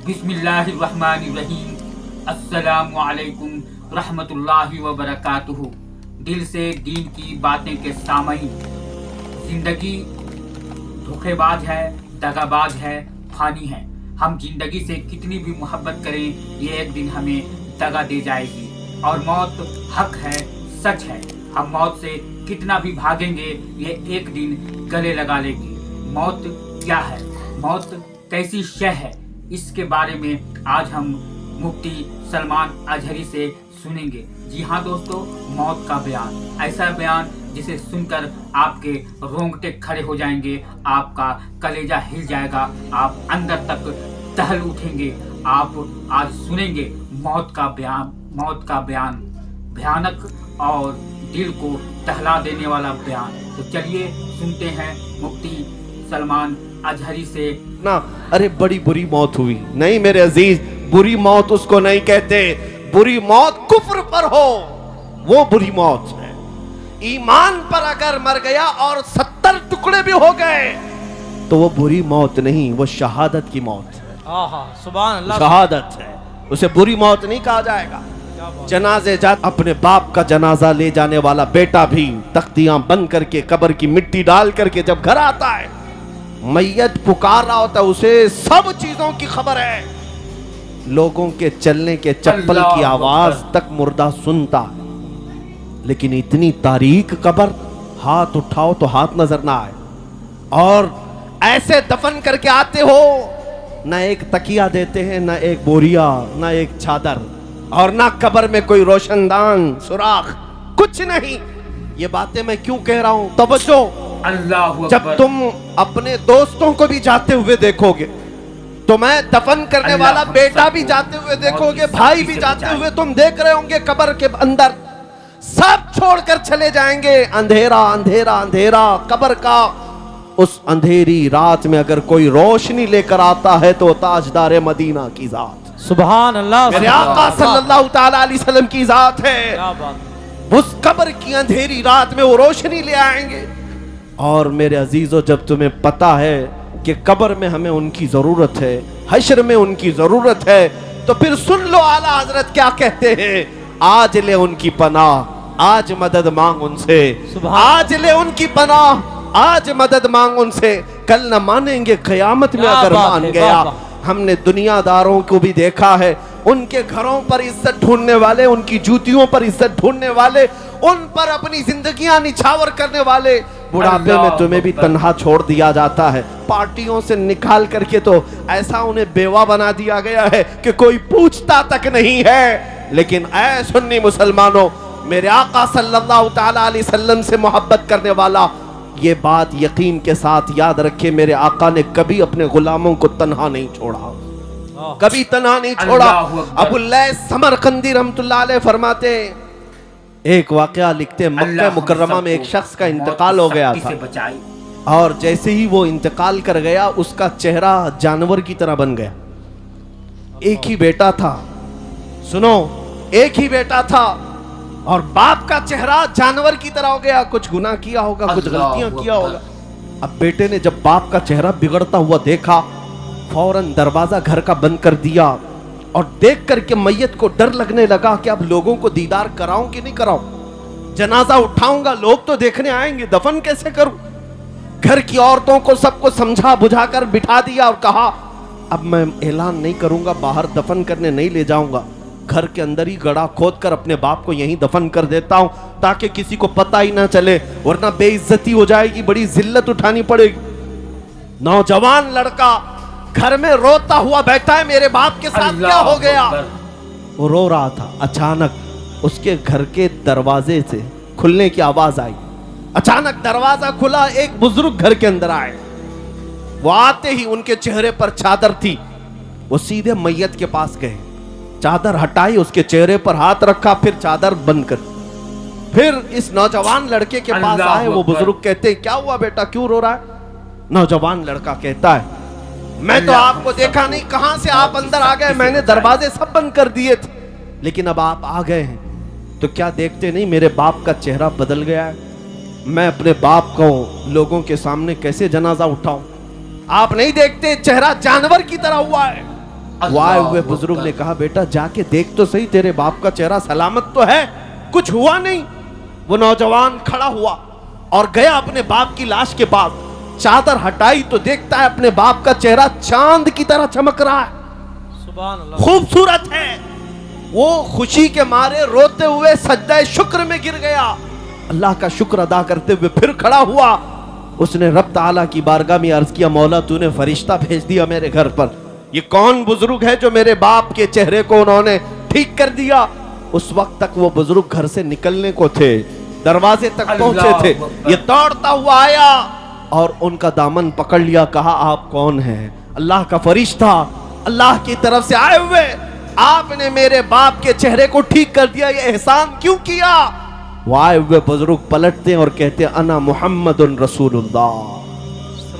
बिस्मिल्लाहिर्रहमानिर्रहीम। अस्सलामु अलैकुम रहमतुल्लाहि व बरकातुहू। दिल से दीन की बातें के सामईन, जिंदगी धोखेबाज है, दगाबाज है, फानी है। हम जिंदगी से कितनी भी मोहब्बत करें, ये एक दिन हमें दगा दे जाएगी। और मौत हक है, सच है। हम मौत से कितना भी भागेंगे, ये एक दिन गले लगा लेगी। मौत क्या है, मौत कैसी शय है, इसके बारे में आज हम मुफ्ती सलमान अजहरी से सुनेंगे। जी हाँ दोस्तों, मौत का बयान, ऐसा बयान जिसे सुनकर आपके रोंगटे खड़े हो जाएंगे, आपका कलेजा हिल जाएगा, आप अंदर तक दहल उठेंगे। आप आज सुनेंगे मौत का बयान, भयानक और दिल को दहला देने वाला बयान। तो चलिए सुनते हैं मुफ्ती सलमान अजहरी से। ना अरे बड़ी बुरी मौत हुई, नहीं मेरे अजीज, बुरी मौत उसको नहीं कहते। बुरी मौत कुफ्र पर हो, वो बुरी मौत है। ईमान पर अगर मर गया और 70 टुकड़े भी हो गए तो वो बुरी मौत नहीं, वो शहादत की मौत है। सुभान अल्लाह, शहादत है, उसे बुरी मौत नहीं कहा जाएगा। जनाजे जात अपने बाप का जनाजा ले जाने वाला बेटा भी तख्तियां बंद करके कब्र की मिट्टी डाल करके जब घर आता है, मैयत पुकार रहा होता है, उसे सब चीजों की खबर है। लोगों के चलने के चप्पल की आवाज तक मुर्दा सुनता है। लेकिन इतनी तारीक कब्र, हाथ उठाओ तो हाथ नजर ना आए। और ऐसे दफन करके आते हो, ना एक तकिया देते हैं, ना एक बोरिया, ना एक चादर, और ना कब्र में कोई रोशनदान सुराख, कुछ नहीं। ये बातें मैं क्यों कह रहा हूं, तवज्जो। अल्लाह जब तुम अपने दोस्तों को भी जाते हुए देखोगे, तो मैं दफन करने वाला बेटा भी जाते हुए देखोगे, भाई भी जाते हुए तुम देख रहे होंगे, कब्र के अंदर सब छोड़कर चले जाएंगे। अंधेरा अंधेरा अंधेरा कब्र का। उस अंधेरी रात में अगर कोई रोशनी लेकर आता है तो ताजदार मदीना की जात, सुभान अल्लाह, मेरे आका सल्लल्लाहु ताला अलैहि वसल्लम की जात है। उस कब्र की अंधेरी रात में वो रोशनी ले आएंगे। और मेरे अजीजों, जब तुम्हें पता है कि कब्र में हमें उनकी जरूरत है, हश्र में उनकी जरूरत है, तो फिर सुन लो आला हजरत क्या कहते हैं। आज ले उनकी पनाह, आज मदद मांग उनसे, आज ले उनकी पनाह, आज मदद मांग उनसे। कल न मानेंगे क़यामत में अगर मान गया। हमने दुनियादारों को भी देखा है, उनके घरों पर इज्जत ढूंढने वाले, उनकी जूतियों पर इज्जत ढूंढने वाले, उन पर अपनी जिंदगियां निछावर करने वाले, बुढ़ापे में तुम्हें भी तन्हा छोड़ दिया जाता है। पार्टियों से निकाल करके तो ऐसा उन्हें बेवा बना दिया गया है कि कोई पूछता तक नहीं है। लेकिन ऐ सुन्नी मुसलमानों, मेरे आका सल्लल्लाहु ताला अलैहि वसल्लम से मोहब्बत करने वाला ये बात यकीन के साथ याद रखे, मेरे आका ने कभी अपने गुलामों को तन्हा नहीं छोड़ा, कभी तन्हा नहीं छोड़ा। अबू लैस समरकंदी रहमतुल्लाह अलैह फरमाते, एक वाकया लिखते, मक्का मुकर्रमा में एक शख्स का इंतकाल हो गया था, और जैसे ही वो इंतकाल कर गया, उसका चेहरा जानवर की तरह बन गया। एक ही बेटा था, सुनो, एक ही बेटा था, और बाप का चेहरा जानवर की तरह हो गया। कुछ गुनाह किया होगा, कुछ गलतियां किया होगा। अब बेटे ने जब बाप का चेहरा बिगड़ता हुआ देखा, फौरन दरवाजा घर का बंद कर दिया, और देख करके मैयत को डर लगने लगा कि अब लोगों को दीदार कराऊं कि नहीं कराऊं, जनाजा उठाऊंगा, लोग तो देखने आएंगे, दफन कैसे करूं। घर की औरतों को सबको समझा बुझाकर बिठा दिया और कहा, अब मैं ऐलान नहीं करूंगा, बाहर दफन करने नहीं ले जाऊंगा, घर के अंदर ही गड़ा खोद कर अपने बाप को यहीं दफन कर देता हूं, ताकि किसी को पता ही ना चले, वरना बेइज्जती हो जाएगी, बड़ी जिल्लत उठानी पड़ेगी। नौजवान लड़का घर में रोता हुआ बैठा है, मेरे बाप के साथ क्या हो गया। वो रो रहा था, अचानक उसके घर के दरवाजे से खुलने की आवाज आई। अचानक दरवाजा खुला, एक बुजुर्ग घर के अंदर आए। वो आते ही उनके चेहरे पर चादर थी, वो सीधे मैयत के पास गए, चादर हटाई, उसके चेहरे पर हाथ रखा, फिर चादर बंद कर, फिर इस नौजवान लड़के के पास आए। वो बुजुर्ग कहते, क्या हुआ बेटा, क्यों रो रहा है। नौजवान लड़का कहता है, मैं तो आपको देखा नहीं, कहां से आप अंदर आ गए, मैंने दरवाजे सब बंद कर दिए थे, लेकिन अब आप आ गए हैं तो क्या देखते नहीं मेरे बाप का चेहरा बदल गया है। मैं अपने बाप को लोगों के सामने कैसे जनाजा उठाऊं। आप नहीं देखते चेहरा जानवर की तरह हुआ है। वो आए हुए बुजुर्ग ने कहा बेटा जाके देख तो सही तेरे बाप का चेहरा सलामत तो है, कुछ हुआ नहीं। वो नौजवान खड़ा हुआ और गया अपने बाप की लाश के पास, चादर हटाई तो देखता है अपने बाप का चेहरा चांद की तरह चमक रहा है, सुभान अल्लाह, खूबसूरत है। वो खुशी के मारे रोते हुए सजदा शुक्र में गिर गया, अल्लाह का शुक्र अदा करते हुए फिर खड़ा हुआ। उसने रब ताला की बारगाह में अर्ज किया मौला तूने फरिश्ता भेज दिया मेरे घर पर, ये कौन बुजुर्ग है जो मेरे बाप के चेहरे को उन्होंने ठीक कर दिया। उस वक्त तक वो बुजुर्ग घर से निकलने को थे, दरवाजे तक पहुंचे थे, ये दौड़ता हुआ आया और उनका दामन पकड़ लिया, कहा आप कौन हैं? अल्लाह का फरिश्ता, अल्लाह की तरफ से आए हुए, आपने मेरे बाप के चेहरे को ठीक कर दिया, ये एहसान क्यों किया? वो आए हुए बुजुर्ग पलटते और कहते अना मुहम्मदुन रसूलुल्लाह,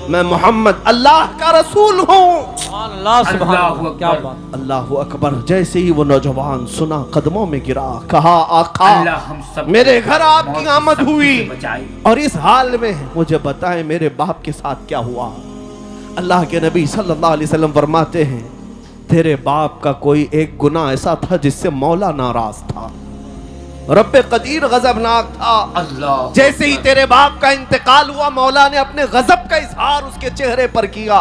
मैं मोहम्मद अल्लाह का रसूल हूँ। सुभान अल्लाह, सुभान अल्लाह, क्या बात। अल्लाह अकबर। जैसे ही वो नौजवान सुना कदमों में गिरा, कहा आका हम सब मेरे घर आपकी आमद हुई बचाए। और इस हाल में मुझे बताएं मेरे बाप के साथ क्या हुआ। अल्लाह के नबी सल्लल्लाहु अलैहि वसल्लम फरमाते हैं तेरे बाप का कोई एक गुनाह ऐसा था जिससे मौला नाराज था, रब्बे कदीर गजबनाक था। अल्लाह, जैसे ही तेरे बाप का इंतकाल हुआ मौला ने अपने गजब का इजहार उसके चेहरे पर किया,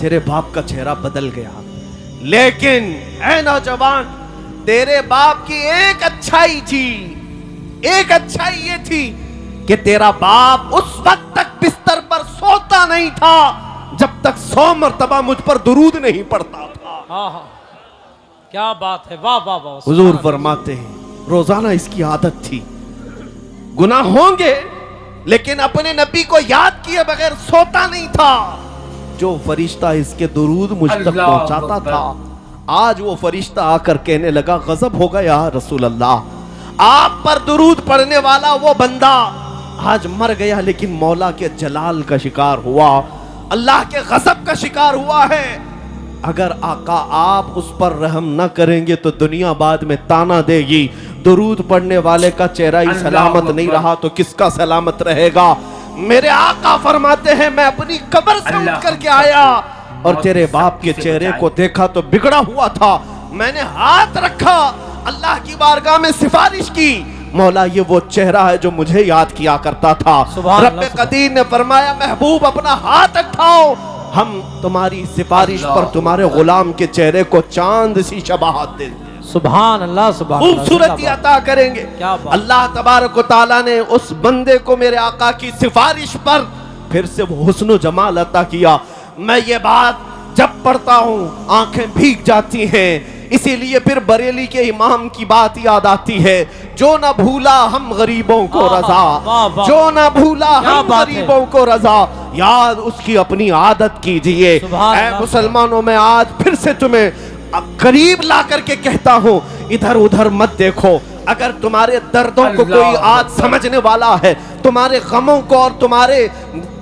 तेरे बाप का चेहरा बदल गया। लेकिन ऐ नौजवान, तेरे बाप की एक अच्छाई थी, एक अच्छाई ये थी कि तेरा बाप उस वक्त तक बिस्तर पर सोता नहीं था जब तक 100 मर्तबा मुझ पर दुरूद नहीं पड़ता था। हाँ हाँ, क्या बात है, वाह वाह वाह। हुजूर फरमाते हैं रोजाना इसकी आदत थी, गुनाह होंगे लेकिन अपने नबी को याद किए बगैर सोता नहीं था। जो फरिश्ता इसके दुरूद मुझ तक पहुंचाता था, आज वो फरिश्ता आकर कहने लगा गजब हो गया रसूल अल्लाह, आप पर दुरूद पढ़ने वाला वो बंदा आज मर गया लेकिन मौला के जलाल का शिकार हुआ, अल्लाह के गजब का शिकार हुआ है। अगर आका आप उस पर रहम न करेंगे तो दुनिया बाद में ताना देगी, दुरूद पढ़ने वाले का चेहरा ही सलामत नहीं रहा तो किसका सलामत रहेगा। मेरे आका फरमाते हैं मैं अपनी कब्र से उठ करके आया और तेरे बाप के चेहरे को देखा तो बिगड़ा हुआ था, मैंने हाथ रखा अल्लाह की बारगाह में सिफारिश की, मौला ये वो चेहरा है जो मुझे याद किया करता था। रब्बे कदीर ने फरमाया महबूब अपना हाथ उठाओ, हम तुम्हारी सिफारिश पर तुम्हारे गुलाम के चेहरे को चांद सी शबाहत देंगे, सुभान अल्लाह, सुभान अल्लाह, खूबसूरती अता करेंगे। अल्लाह तबारक व तआला ने उस बंदे को मेरे आका की सिफारिश पर फिर से वो हुस्न जमाल अता किया। मैं ये बात जब पढ़ता हूँ आंखें भीग जाती हैं, इसीलिए फिर बरेली के इमाम की बात याद आती है, जो ना भूला हम गरीबों को रजा, जो ना भूला हम गरीबों को रजा, याद उसकी अपनी आदत कीजिए। ऐ मुसलमानों, मैं आज फिर से तुम्हें करीब ला करके कहता हूँ इधर उधर मत देखो। अगर तुम्हारे दर्दों को कोई आज समझने वाला है, तुम्हारे गमों को और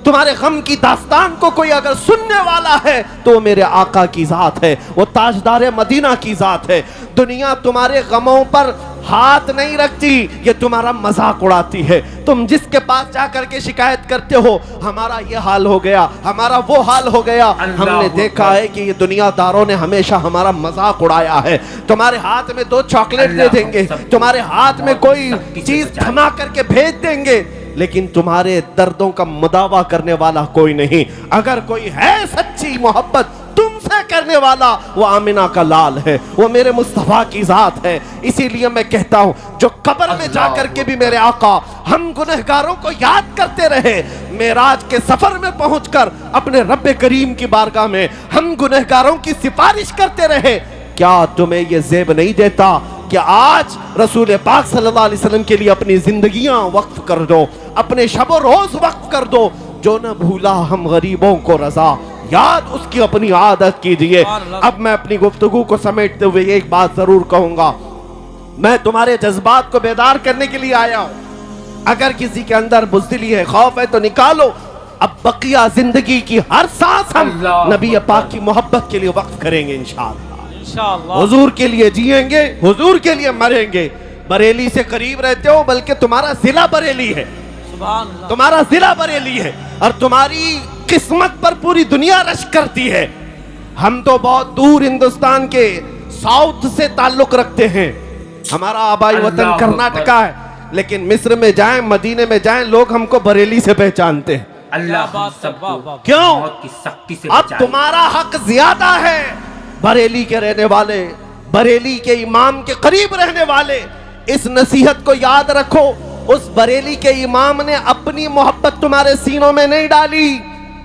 तुम्हारे गम की दास्तान को कोई अगर सुनने वाला है तो मेरे आका की जात है, वो ताजदार मदीना की जात है। दुनिया तुम्हारे गमों पर हाथ नहीं रखती, ये तुम्हारा मजाक उड़ाती है। तुम जिसके पास जाकर के शिकायत करते हो हमारा ये हाल हो गया, हमारा वो हाल हो गया, हमने देखा है कि ये दुनियादारों ने हमेशा हमारा मजाक उड़ाया है। तुम्हारे हाथ में 2 चॉकलेट दे देंगे, तुम्हारे हाथ में कोई चीज थमा करके भेज देंगे, लेकिन तुम्हारे दर्दों का मुदावा करने वाला कोई नहीं। अगर कोई है सच्ची मोहब्बत तुमसे करने वाला, वो आमिना का लाल है, वो मेरे मुस्तफा की जात है। इसीलिए मैं कहता हूं जो कब्र में जाकर के भी मेरे आका हम गुनहगारों को याद करते रहे, मेराज के सफर में पहुंचकर अपने रब्बे करीम की बारगाह में हम गुनहगारों की सिफारिश करते रहे, क्या तुम्हें ये ज़ेब नहीं देता कि आज रसूल पाक सल्लल्लाहु अलैहि वसल्लम के लिए अपनी जिंदगियां वक्फ कर दो, अपने शब रोज वक्फ कर दो। जो न भूला हम गरीबों को रजा, याद उसकी अपनी आदत कीजिए। अब मैं अपनी गुफ्तगू को समेटते हुए एक बात जरूर कहूंगा, मैं तुम्हारे जज्बात को बेदार करने के लिए आया हूं। अगर किसी के अंदर बुज़दिली है, खौफ है तो निकालो। अब बकिया जिंदगी की हर सांस हम नबी पाक की मोहब्बत के लिए वक्फ करेंगे इंशाअल्लाह। हुजूर के लिए जिएंगे, हुजूर के लिए मरेंगे। बरेली से करीब रहते हो, बल्कि तुम्हारा जिला बरेली है, तुम्हारा जिला बरेली है और तुम्हारी किस्मत पर पूरी दुनिया रश करती है। ہم تو بہت دور ہندوستان کے ساؤتھ سے تعلق رکھتے ہیں، ہمارا آبائی وطن اللہ کرناٹکا ہے، لیکن مصر میں جائیں، مدینے میں جائیں، لوگ ہم کو بریلی سے پہچانتے ہیں۔ اللہ کیا ہم بات ہے، سب واہ کو واہ۔ کیوں؟ موت کی سختی سے اب بچائے۔ تمہارا حق زیادہ ہے، بریلی کے رہنے والے، بریلی کے امام کے قریب رہنے والے، اس نصیحت کو یاد رکھو، اس بریلی کے امام نے اپنی محبت تمہارے سینوں میں نہیں ڈالی،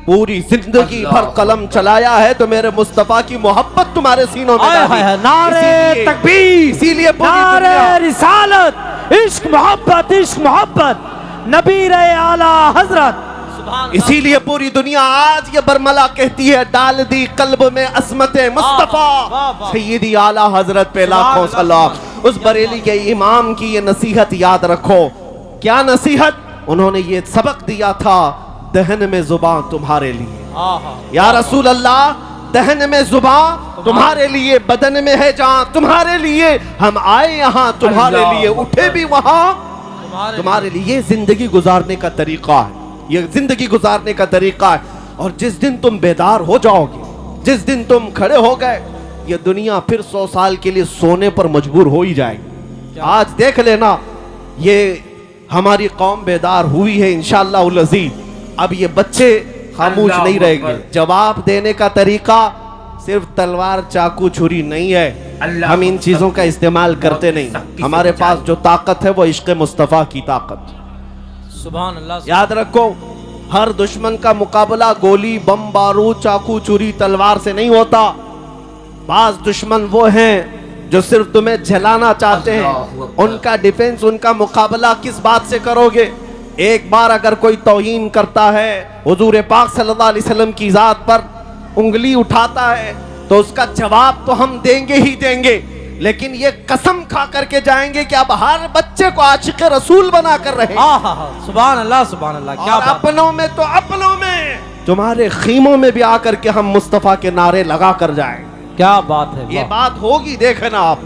پوری زندگی اللہ بھر قلم چلایا ہے تو میرے مصطفیٰ کی محبت تمہارے سینوں میں ڈالی۔ نعرے تکبیر، اسی لیے پوری نعرے دنیا رسالت، عشق محبت، عشق محبت، نبی اعلیٰ حضرت، اسی لیے پوری دنیا آج یہ برملا کہتی ہے، ڈال دی قلب میں عظمت مصطفیٰ سیدی اعلیٰ حضرت پہ لاکھوں سلام۔ اس بریلی کے امام کی یہ نصیحت یاد رکھو۔ کیا نصیحت؟ انہوں نے یہ سبق دیا تھا، دہن میں زباں تمہارے لیے، یا رسول اللہ دہن میں زباں تمہارے لیے، بدن میں ہے جان تمہارے لیے، ہم آئے یہاں تمہارے لیے، اٹھے بھی وہاں تمہارے لیے۔ یہ زندگی گزارنے کا طریقہ ہے، یہ زندگی گزارنے کا طریقہ ہے۔ اور جس دن تم بیدار ہو جاؤ گے، جس دن تم کھڑے ہو گئے، یہ دنیا پھر 100 سال کے لیے سونے پر مجبور ہو ہی جائے گی۔ آج دیکھ لینا، یہ ہماری قوم بیدار ہوئی ہے انشاءاللہ العزیز۔ اب یہ بچے خاموش اللہ نہیں رہیں گے۔ اکبر۔ جواب دینے کا طریقہ صرف تلوار چاقو چھری نہیں ہے، اللہ ہم ان چیزوں کا استعمال کرتے بہت نہیں، سختی سے ہمارے بچائے۔ پاس جو طاقت ہے وہ عشق مصطفیٰ کی طاقت۔ سبحان اللہ۔ یاد رکھو، ہر دشمن کا مقابلہ گولی، بم، بارود، چاقو چھری، تلوار سے نہیں ہوتا۔ بعض دشمن وہ ہیں جو صرف تمہیں جلانا چاہتے ہیں، اللہ اکبر۔ ان کا ڈیفنس، ان کا مقابلہ کس بات سے کرو گے؟ ایک بار اگر کوئی توہین کرتا ہے، حضور پاک صلی اللہ علیہ وسلم کی ذات پر انگلی اٹھاتا ہے، تو اس کا جواب تو ہم دیں گے ہی دیں گے، لیکن یہ قسم کھا کر کے جائیں گے کہ اب ہر بچے کو عاشق رسول بنا کر رہے ہیں۔ سبحان اللہ، سبحان اللہ، کیا اور بات۔ اپنوں میں تو اپنوں میں، تمہارے خیموں میں بھی آ کر کے ہم مصطفیٰ کے نعرے لگا کر جائیں۔ کیا بات ہے، یہ واہ۔ بات ہوگی، دیکھنا آپ،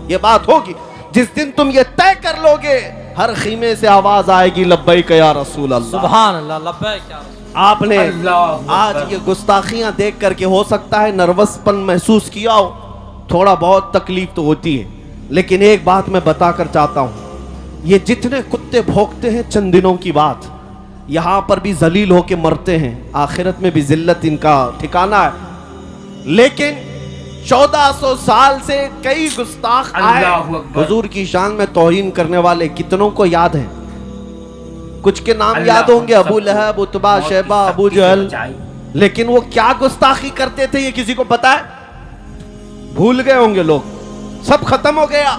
یہ بات ہوگی جس دن تم یہ طے کر لو گے، ہر خیمے سے آواز آئے گی لبیک یا رسول اللہ۔ سبحان اللہ، لبیک یا رسول آپ نے اللہ آج اکبر۔ یہ گستاخیاں دیکھ کر کے ہو سکتا ہے نروس پن محسوس کیا ہو، تھوڑا بہت تکلیف تو ہوتی ہے، لیکن ایک بات میں بتا کر چاہتا ہوں، یہ جتنے کتے بھونکتے ہیں چند دنوں کی بات، یہاں پر بھی ذلیل ہو کے مرتے ہیں، آخرت میں بھی ذلت ان کا ٹھکانہ ہے۔ لیکن 1400 سال سے کئی گستاخ آئے، اللہ اکبر۔ حضور کی شان میں توہین کرنے والے کتنوں کو یاد ہیں؟ کچھ کے نام اللہ یاد ہوں گے، ہم ابو سب کو لہب، عتبہ، موت کی شیبہ، ابو سختی سے جہل، بچائے۔ لیکن وہ کیا گستاخی کرتے تھے یہ کسی کو پتا ہے؟ بھول گئے ہوں گے لوگ، سب ختم ہو گیا۔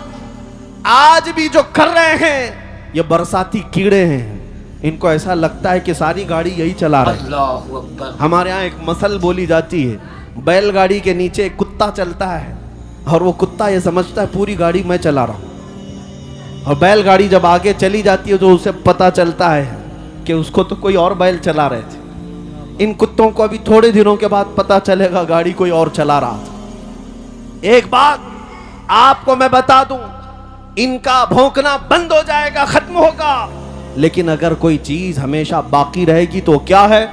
آج بھی جو کر رہے ہیں یہ برساتی کیڑے ہیں، ان کو ایسا لگتا ہے کہ ساری گاڑی یہی چلا رہے ہیں۔ اللہ اکبر۔ ہمارے ہاں ایک مثل بولی جاتی ہے، بیل گاڑی کے نیچے ایک کتا چلتا ہے اور وہ کتا یہ سمجھتا ہے پوری گاڑی میں چلا رہا ہوں، اور بیل گاڑی جب آگے چلی جاتی ہے تو اسے پتا چلتا ہے کہ اس کو تو کوئی اور بیل چلا رہے تھے۔ ان کتوں کو ابھی تھوڑے دنوں کے بعد پتا چلے گا گاڑی کوئی اور چلا رہا تھا۔ ایک بات آپ کو میں بتا دوں، ان کا بھونکنا بند ہو جائے گا، ختم ہوگا، لیکن اگر کوئی چیز ہمیشہ باقی رہے گی تو کیا ہے؟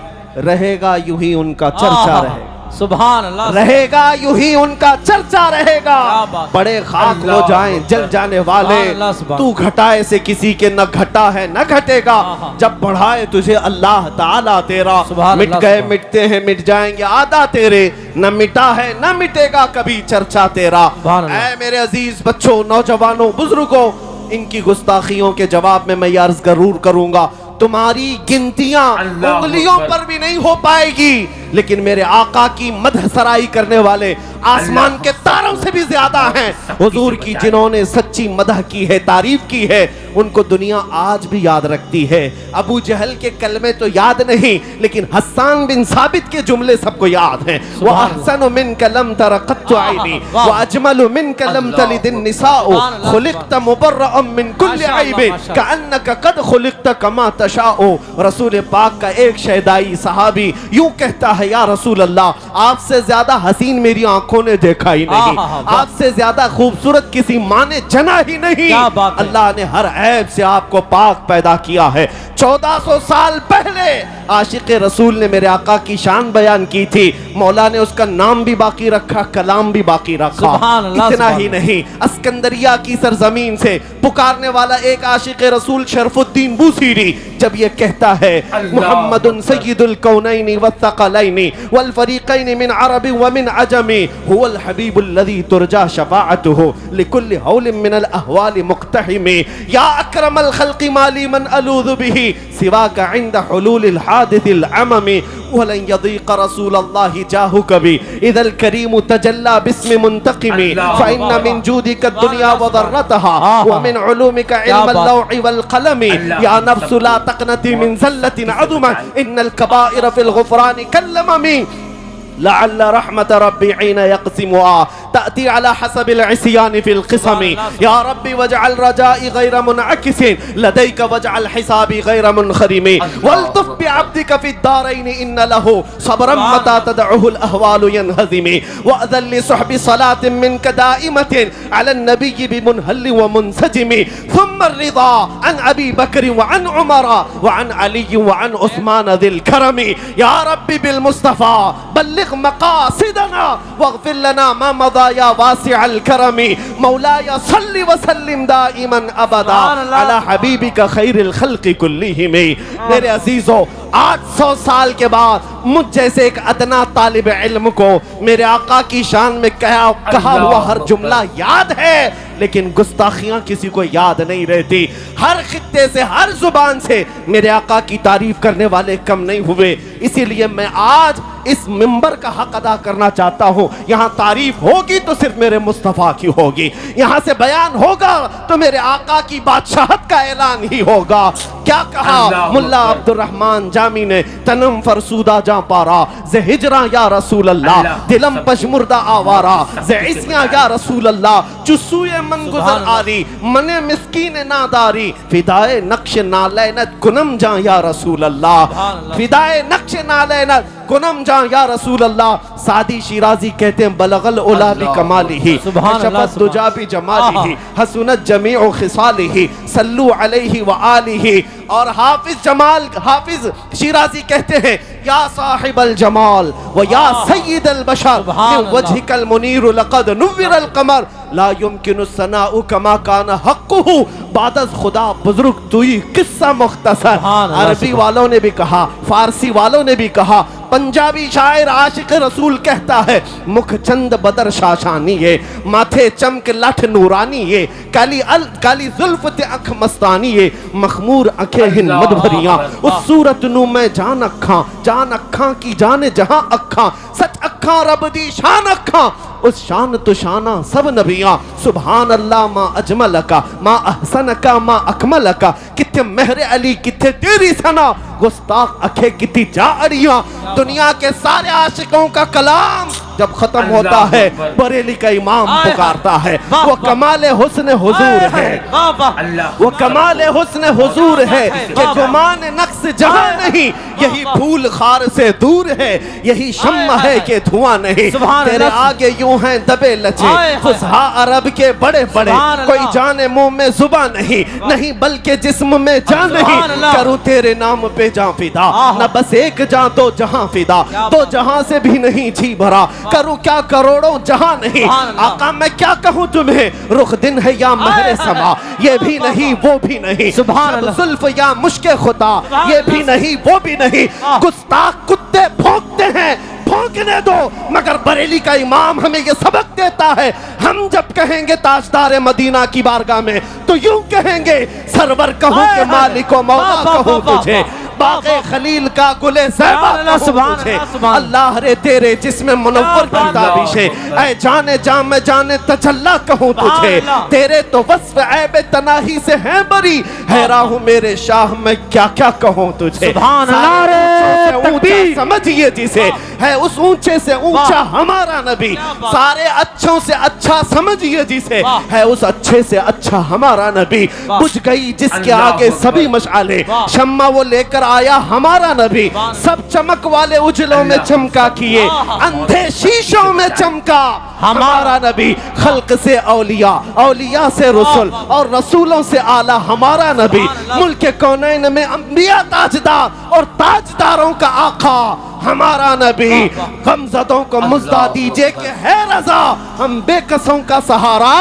رہے گا یوں ہی ان کا چرچا رہے گا، سبحان اللہ، رہے گا یوں ہی ان کا چرچا رہے گا۔ کیا بات۔ بڑے خاک ہو اللہ جائیں جل جانے والے، سبحان اللہ، سبحان۔ تو گھٹائے سے کسی کے نہ گھٹا ہے نہ گھٹے گا، جب بڑھائے تجھے اللہ تعالیٰ تیرا، سبحان مٹ اللہ، گئے سبحان۔ مٹتے ہیں مٹ جائیں گے آدھا تیرے، نہ مٹا ہے نہ مٹے گا کبھی چرچا تیرا۔ سبحان اللہ۔ اے میرے عزیز بچوں، نوجوانوں، بزرگوں، ان کی گستاخیوں کے جواب میں یہ عرض ضرور کروں گا، تمہاری گنتیاں اللہ انگلیوں اکبر۔ پر بھی نہیں ہو پائے گی، لیکن میرے آقا کی مدح سرائی کرنے والے آسمان اللہ کے تاروں سے بھی زیادہ ہیں۔ حضور کی جنہوں نے سچی مدح کی ہے، تعریف کی ہے، ان کو دنیا آج بھی یاد رکھتی ہے۔ ابو جہل کے کلمے تو یاد نہیں، لیکن حسان بن ثابت کے جملے سب کو یاد ہیں۔ وَأَحْسَنُ مِنْكَ لَمْ تَرَ قَطُّ عَيْنِي وَأَجْمَلُ مِنْكَ لَمْ تَلِدِ النِّسَاءُ خُلِقْتَ مُبَرَّأً مِنْ كُلِّ عَيْبٍ كَأَنَّكَ قَدْ خُلِقْتَ كَمَا تَشَاءُ۔ رسول پاک کا ایک شہدائی صحابی یوں کہتا ہے، یا رسول اللہ، آپ سے زیادہ حسین میری آنکھوں आंखों ने देखा ही नहीं, आपसे ज्यादा खूबसूरत किसी माँ ने जना ही नहीं। अल्लाह ने हर ऐब से आपको पाक पैदा किया है। 1400 साल पहले आशिक रसूल ने मेरे आका की शान बयान की थी, मौला ने उसका नाम भी बाकी रखा, कलाम भी बाकी रखा। इतना ही नहीं, अस्कंदरिया की सरजमीन से पुकारने वाला एक आशिक रसूल शरफुद्दीन बूसीरी जब ये कहता है मुहम्मदुन सय्यिदुल कौनैनि वत्थक़लैनि वल फरीक़ैनि मिन अरबि व मिन अजमी हुवल हबीबुल लज़ी तुरजा शफ़ाअतुहु लिकुल्लि हौलिन मिनल अहवालि मुक़्तहिमी या अक्रमल खल्क़ि माली मन अलूज़ु बिही सिवाका इंद हुलूलिल हादिसिल अममी वलन यदीक़ रसूलल्लाहि जाहु कभी इदल करीम तजल्ला बिस्मि मुंतक़िमी फ़इन्न मिन जूदिका दुनिया व ज़र्रतहा व मिन उलूमिका इल्मल लौहि वल क़लमी या नफ्सु ला तक़नती मिन ज़ल्लतिन अज़ुमत इन्नल कबाइर फ़िल ग़ुफ़रानि कल्लममी लअल्ल रहमत रब्बी हीन यक़सिमुहा तअती अला हसबिल इस्यान फिल क़िसमी या रब्बी वजअल रजाई गैर मुनअकिसिन लदैक वजअल हिसाबी गैर मुनखरिमी वल्तुफ़ बिअब्दिक फ़िद दारैन इन्न लहु सब्रन मता तदउहुल अहवालु यनहज़िमी वअज़ल लिसुहबि सलातिन मिनक दाइमतिन अलन नबिय्यि बिमुनहल्लि व मुनसजिमी थुम्मा रिज़ा अन अबी बकर व अन उमर व अन अली व अन उस्मान ज़िल करमी या रब्बी बिल मुस्तफ़ा बल्लिग़ मक़ासिदना वग़फ़िर लना मा मज़ा या वासिअल करमी मौलाया सल्लि व सल्लिम दाइमन अबदा अला हबीबिका खैरिल खल्क़ि कुल्लिहिम। मेरे अजीजों, 800 साल के बाद मुझ जैसे एक अदना तालिब इल्म को मेरे आका की शान में कहा हुआ हर जुमला याद है, लेकिन गुस्ताखियां किसी को याद नहीं रहती। हर खित्ते से, हर जुबान से मेरे आका की तारीफ करने वाले कम नहीं हुए। इसीलिए मैं आज इस मिंबर का हक अदा करना चाहता हूँ। यहाँ तारीफ होगी तो सिर्फ मेरे मुस्तफ़ा की होगी, यहाँ से बयान होगा तो मेरे आका की बादशाहत का ऐलान ही होगा। क्या कहा मुल्ला अब्दुर्रहमान जामी ने, तनम फरसूदा जा पारा जे हिजरा या रसूल अल्लाह, दिलम पशमुर्दा आवारा जे इस्या या रसूल अल्लाह, चुस्सूए मन गुजर आरी मने मिस्कीन नादारी फिदाए नक्श नालैनत कुनम जा या रसूल अल्लाह, फिदाए नक्श नालैनत कुनम जा या रसूल अल्लाह। सादी शिराजी कहते हैं बलगल उला बि कमालिही शफत दुजा बि जमालिही हसनत जमीउ खिसालिही सल्लू अलैहि व आलिही। और हाफिज शिराजी कहते हैं या साहिबल जमाल व या सय्यिदल बशर मिन वजहिकल मुनीर लक़द नुव्विरल कमर ला युमकिनु सनाउ कमा कान हक़्क़ुहु बादस खुदा बुजुर्ग तुई किस्सा मुख्तसर। अरबी वालों ने भी कहा, फारसी वालों ने भी कहा, पंजाबी शायर आशिक रसूल कहता है मुख चंद बदर शाशानी है, माथे चमक लठ नूरानी है, काली जुल्फ ते अख मस्तानी है, मखमूर अखे हिन मद भरियां उस सूरत नू मैं जान अखा की जाने जहां अखा सच अखा रब दी शान अखा उस शान तो शाना सब नबियां। सुभान अल्लाह मा अजमल का मा अहसन का मा अकमल का, कितने मेहर अली कितने तेरी सना गुस्ताख अखे कितनी जा अड़ियां। दुनिया के सारे आशिकों का कलाम जब खत्म होता है बरेली का इमाम पुकारता है, वो कमाले हुस्न हुजूर है, वो कमाले हुस्न हुजूर है कि गुमान नक्स जहां नहीं, यही फूल खार से दूर है, यही शम्मा है कि धुआं नहीं। तेरे आगे यूं हैं दबे लचे फुसहा अरब के बड़े बड़े, कोई जाने मुंह में जुबान नहीं, नहीं बल्कि जिस्म में जान नहीं। करूं तेरे नाम पे जान फिदा, न बस एक जान दो जहां फिदा, दो जहां से भी नहीं जी भरा, करूं क्या करोड़ों जहां नहीं। आका मैं क्या कहूं तुम्हें, रुख दिन है या महरे समा, ये भी नहीं वो भी नहीं, जुल्फ या मुश्के खुदा, ये भी नहीं वो भी नहीं। गुस्ताख कुत्ते भौंकते हैं, भौंकने दो, मगर बरेली का इमाम हमें ये सबक देता है, हम जब कहेंगे ताजदार मदीना की बारगाह में तो यूं कहेंगे सरवर कहूं के मालिक व मौला कहूं तुझे, बाग़े खलील का गुले ज़ैबा कहूं तुझे, अल्लाह रे तेरे जिस्म मुनव्वर की ताबिश है, ऐ जाने जाम में जाने तजल्ला कहूं तुझे, तेरे तो वस्फ ऐब तनाही से है बरी, हैरान हूं मेरे शाह मैं क्या क्या कहूं तुझे। ऊंचा तकबीर। समझिए जिसे, है उस ऊंचे से ऊंचा हमारा नबी। सारे अच्छों से अच्छा समझिए जिसे, है उस अच्छे से अच्छा हमारा नबी। बुझ गई जिसके आगे सभी मशाले, शम्मा वो लेकर आया हमारा नबी। सब चमक वाले उजलों में चमका किए, अंधे शीशों में चमका हमारा नबी। खल्क से औलिया, औलिया से रसूल, और रसूलों से आला हमारा नबी। मुल्क कौनैन में अंबिया ताजदार, और ताजदारों का आका हमारा नबी। गमज़दों को मुज़्दा दीजिए कि है रज़ा, हम बेकसों का सहारा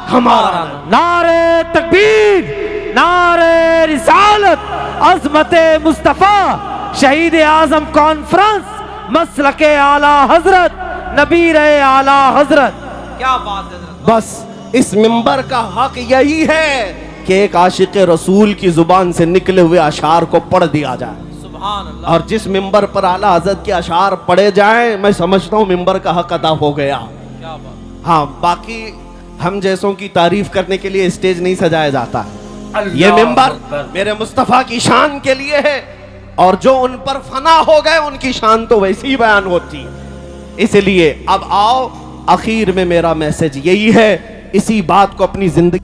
हमारा नबी। नारे तकबीर, नारे रिसालत, अज़मत मुस्तफ़ा, शहीद आज़म कॉन्फ्रेंस, मसलके आला हजरत, नबी रहे आला हजरत। क्या बात है। बस इस मिंबर का हक यही है कि एक आशिक रसूल की जुबान से निकले हुए अशार को पढ़ दिया जाए, और जिस मिंबर पर आला हजरत के अशार पढ़े जाएं, मैं समझता हूँ मिंबर का हक अदा हो गया। हाँ, बाकी हम जैसों की तारीफ करने के लिए स्टेज नहीं सजाया जाता। ये मिंबर मेरे मुस्तफा की शान के लिए है, और जो उन पर फना हो गए उनकी शान तो वैसी ही बयान होती है। इसलिए अब आओ, आखिर में मेरा मैसेज यही है, इसी बात को अपनी जिंदगी